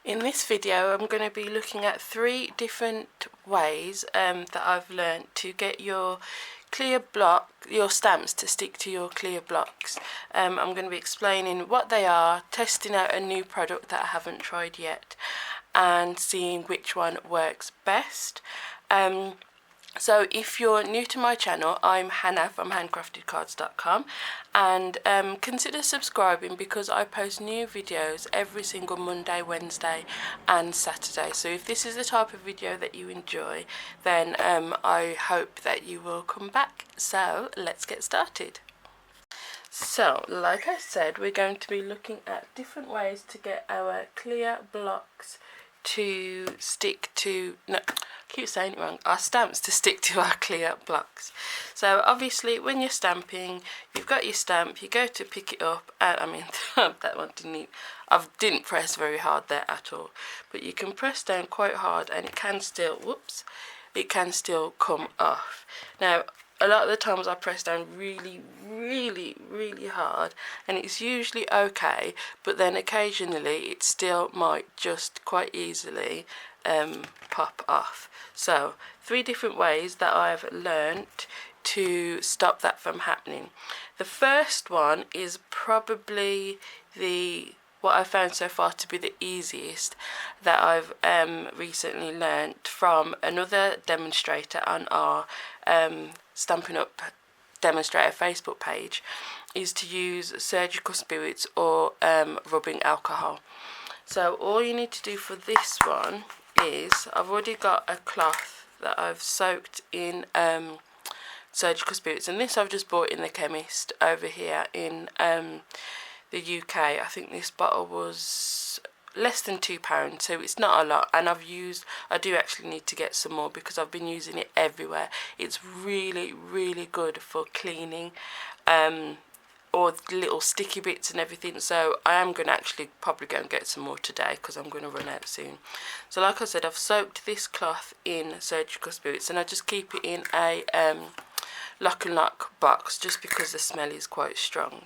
In this video I'm going to be looking at 3 different ways that I've learned to get your stamps to stick to your clear blocks. I'm going to be explaining what they are, testing out a new product that I haven't tried yet, and seeing which one works best. So if you're new to my channel, I'm Hannah from HanCraftedCards.com, and consider subscribing because I post new videos every single Monday, Wednesday and Saturday. So if this is the type of video that you enjoy, then I hope that you will come back. So let's get started. So like I said, we're going to be looking at different ways to get our clear blocks to stick to, no, I keep saying it wrong, our stamps to stick to our clear blocks. So obviously when you're stamping, you've got your stamp, you go to pick it up, and I mean that one didn't press very hard there at all, but you can press down quite hard and it can still, it can still come off. Now a lot of the times I press down really hard and it's usually okay, but then occasionally it still might just quite easily pop off. So 3 different ways that I've learnt to stop that from happening. The first one is probably what I found so far to be the easiest that I've recently learnt from another demonstrator on our Stampin' Up Demonstrator Facebook page, is to use surgical spirits or rubbing alcohol. So all you need to do for this one is, I've already got a cloth that I've soaked in surgical spirits, and this I've just bought in the chemist over here in the UK. I think this bottle was less than £2, so it's not a lot, and I do actually need to get some more because I've been using it everywhere. It's really good for cleaning or little sticky bits and everything, so I am going to actually probably go and get some more today because I'm going to run out soon. So like I said, I've soaked this cloth in surgical spirits, and I just keep it in a lock and lock box just because the smell is quite strong.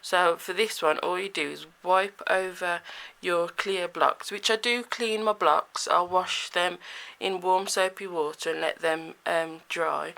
So for this one, all you do is wipe over your clear blocks, which I do clean my blocks. I'll wash them in warm soapy water and let them dry.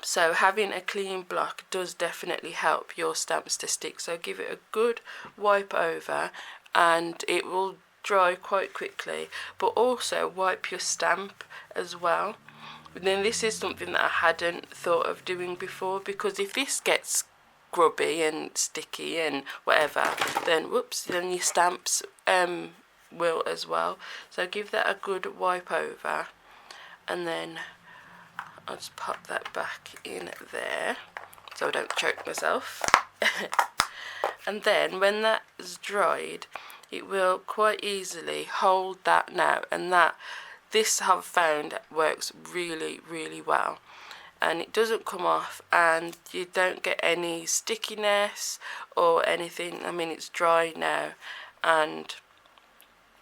So having a clean block does definitely help your stamps to stick. So give it a good wipe over and it will dry quite quickly, but also wipe your stamp as well. But then this is something that I hadn't thought of doing before, because if this gets grubby and sticky and whatever, then then your stamps will as well. So give that a good wipe over, and then I'll just pop that back in there so I don't choke myself. And then when that is dried, it will quite easily hold that now, and this I've found works really well, and it doesn't come off and you don't get any stickiness or anything. I mean, it's dry now, and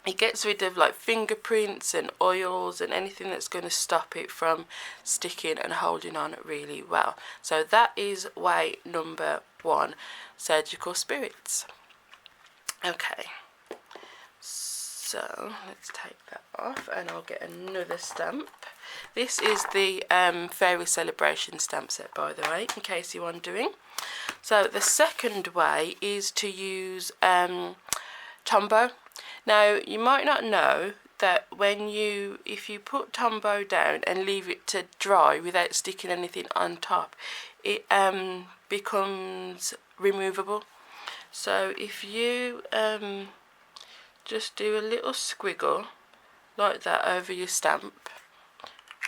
it gets rid of like fingerprints and oils and anything that's going to stop it from sticking and holding on really well. So that is way number 1, surgical spirits. Okay, so let's take that off and I'll get another stamp. This is the Fairy Celebration stamp set, by the way, in case you're wondering. So the second way is to use Tombow. Now you might not know that if you put Tombow down and leave it to dry without sticking anything on top, it becomes removable. So if you just do a little squiggle like that over your stamp,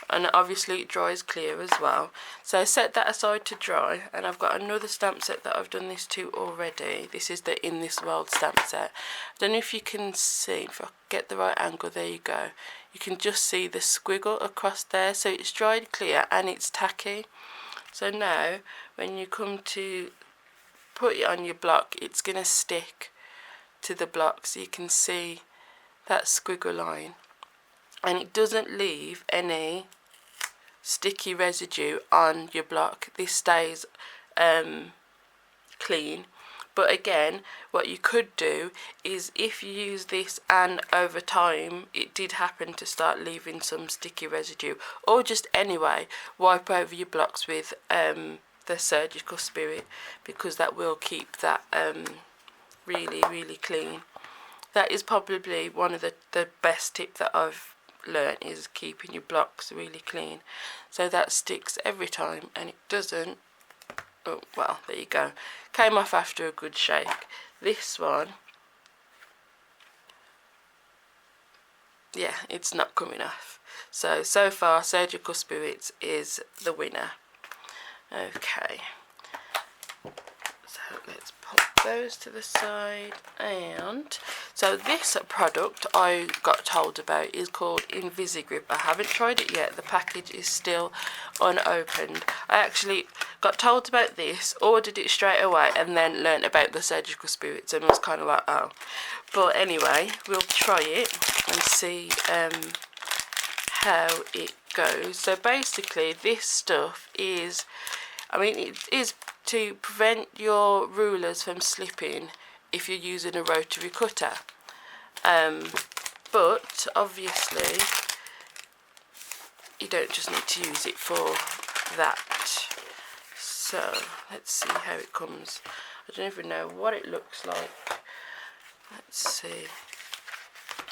and obviously it dries clear as well. So set that aside to dry, and I've got another stamp set that I've done this to already. This is the In This World stamp set. I don't know if you can see, if I get the right angle, there you go. You can just see the squiggle across there, so it's dried clear and it's tacky. So now when you come to put it on your block, it's going to stick to the block, so you can see that squiggle line, and it doesn't leave any sticky residue on your block. This stays clean, But again, what you could do is if you use this and over time it did happen to start leaving some sticky residue, or just anyway, wipe over your blocks with the Surgical Spirit, because that will keep that really clean. That is probably one of the best tip that I've learned, is keeping your blocks really clean, so that sticks every time and it doesn't. Oh well, there you go, came off after a good shake. This one, yeah, it's not coming off. So far Surgical Spirits is the winner. Okay, so let's put those to the side. And so this product I got told about is called Invisigrip. I haven't tried it yet, the package is still unopened. I actually got told about this, ordered it straight away, and then learnt about the Surgical Spirits and was kind of like, oh. But anyway, we'll try it and see how it goes. So basically this stuff is, I mean, it is to prevent your rulers from slipping if you're using a rotary cutter, but obviously you don't just need to use it for that. So let's see how it comes. I don't even know what it looks like. Let's see.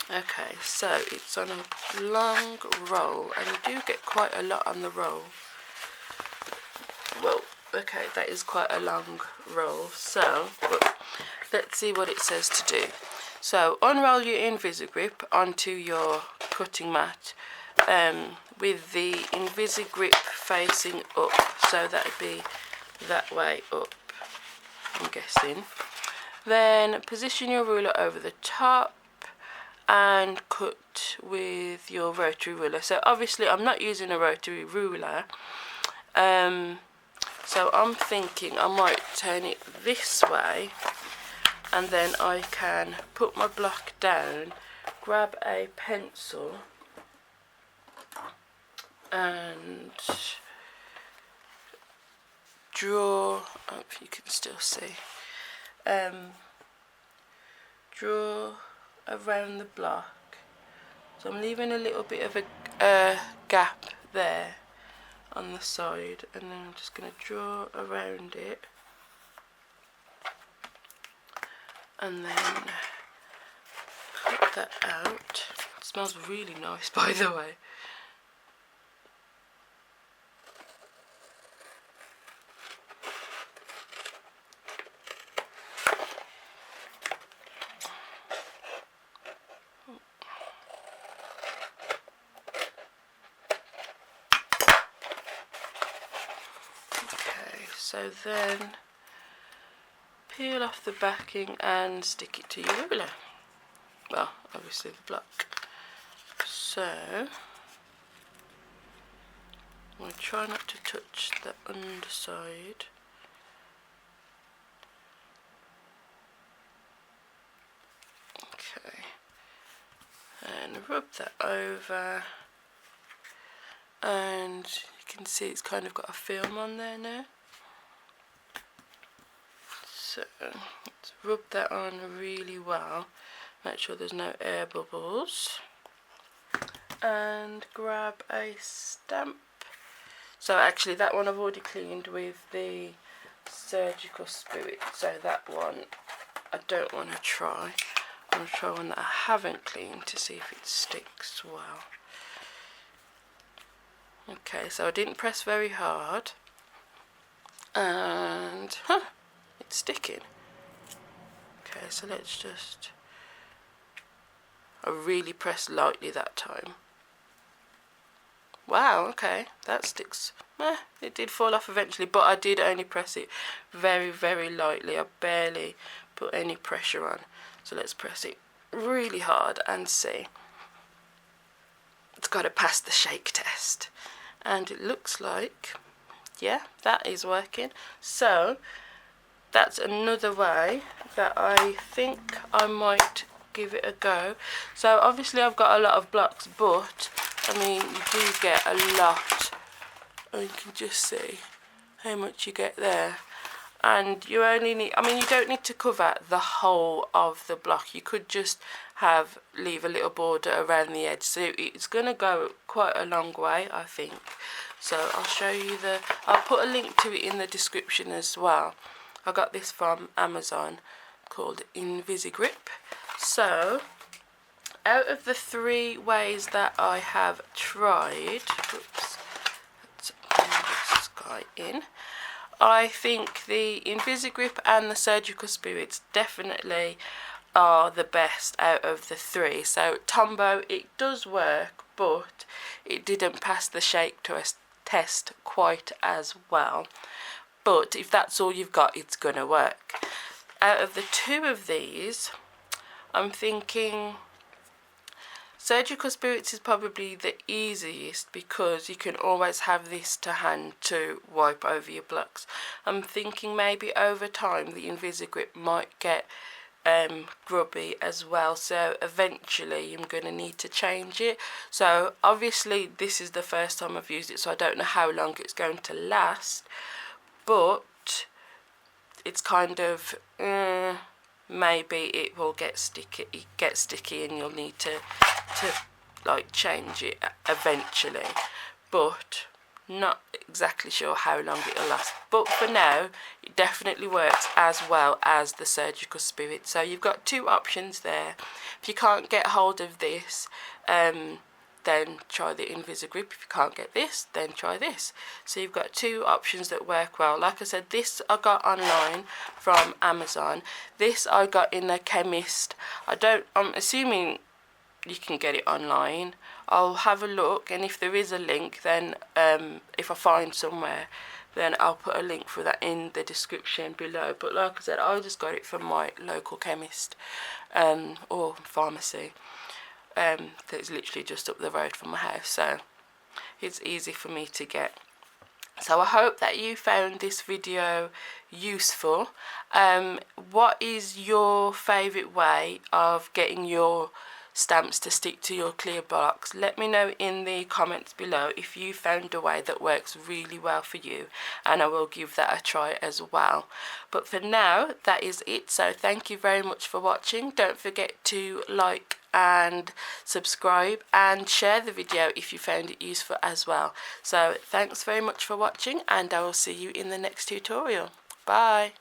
Okay, so it's on a long roll, and you do get quite a lot on the roll. Well, okay, that is quite a long roll. So let's see what it says to do. So unroll your Invisigrip onto your cutting mat with the Invisigrip facing up, so that would be that way up, I'm guessing. Then position your ruler over the top and cut with your rotary ruler. So obviously I'm not using a rotary ruler, so I'm thinking I might turn it this way, and then I can put my block down, grab a pencil and draw, I hope you can still see, draw around the block. So I'm leaving a little bit of a gap there on the side, and then I'm just going to draw around it, and then cut that out. It smells really nice, by the way. So then peel off the backing and stick it to your ruler. Well, obviously the block. So I'm going to try not to touch the underside. Okay, and rub that over, and you can see it's kind of got a film on there now. So let's rub that on really well, make sure there's no air bubbles, and grab a stamp. So actually that one I've already cleaned with the Surgical Spirit, so that one I don't want to try. I'm going to try one that I haven't cleaned to see if it sticks well. Okay, so I didn't press very hard, and it's sticking. Okay, so let's just, I really pressed lightly that time. Wow, okay, that sticks. It did fall off eventually, but I did only press it very lightly. I barely put any pressure on. So let's press it really hard and see. It's got to pass the shake test, and it looks like, yeah, that is working. So that's another way that I think I might give it a go. So obviously I've got a lot of blocks, but I mean you do get a lot, and you can just see how much you get there. and you only need, I mean, you don't need to cover the whole of the block. You could just leave a little border around the edge, so it's going to go quite a long way, I think. So I'll show you I'll put a link to it in the description as well. I got this from Amazon, called Invisigrip. So out of the 3 ways that I have tried, oops, let's bring this guy in, I think the Invisigrip and the Surgical Spirits definitely are the best out of the 3. So Tombow, it does work, but it didn't pass the shake test quite as well. But if that's all you've got, it's gonna work. Out of the 2 of these, I'm thinking Surgical Spirits is probably the easiest because you can always have this to hand to wipe over your blocks. I'm thinking maybe over time the Invisigrip might get grubby as well, so eventually I'm going to need to change it. So obviously this is the first time I've used it, so I don't know how long it's going to last, but it's kind of maybe it will get sticky and you'll need to like change it eventually, but not exactly sure how long it'll last. But for now it definitely works as well as the Surgical Spirit. So you've got 2 options there. If you can't get hold of this, then try the Invisigrip. If you can't get this, then try this. So you've got 2 options that work well. Like I said, this I got online from Amazon. This I got in a chemist. I'm assuming you can get it online. I'll have a look, and if there is a link, then if I find somewhere, then I'll put a link for that in the description below. But like I said, I just got it from my local chemist or pharmacy that's literally just up the road from my house, so it's easy for me to get. So I hope that you found this video useful. What is your favourite way of getting your stamps to stick to your clear blocks? Let me know in the comments below if you found a way that works really well for you, and I will give that a try as well. But for now, that is it. So thank you very much for watching. Don't forget to like and subscribe and share the video if you found it useful as well. So thanks very much for watching, and I will see you in the next tutorial. Bye.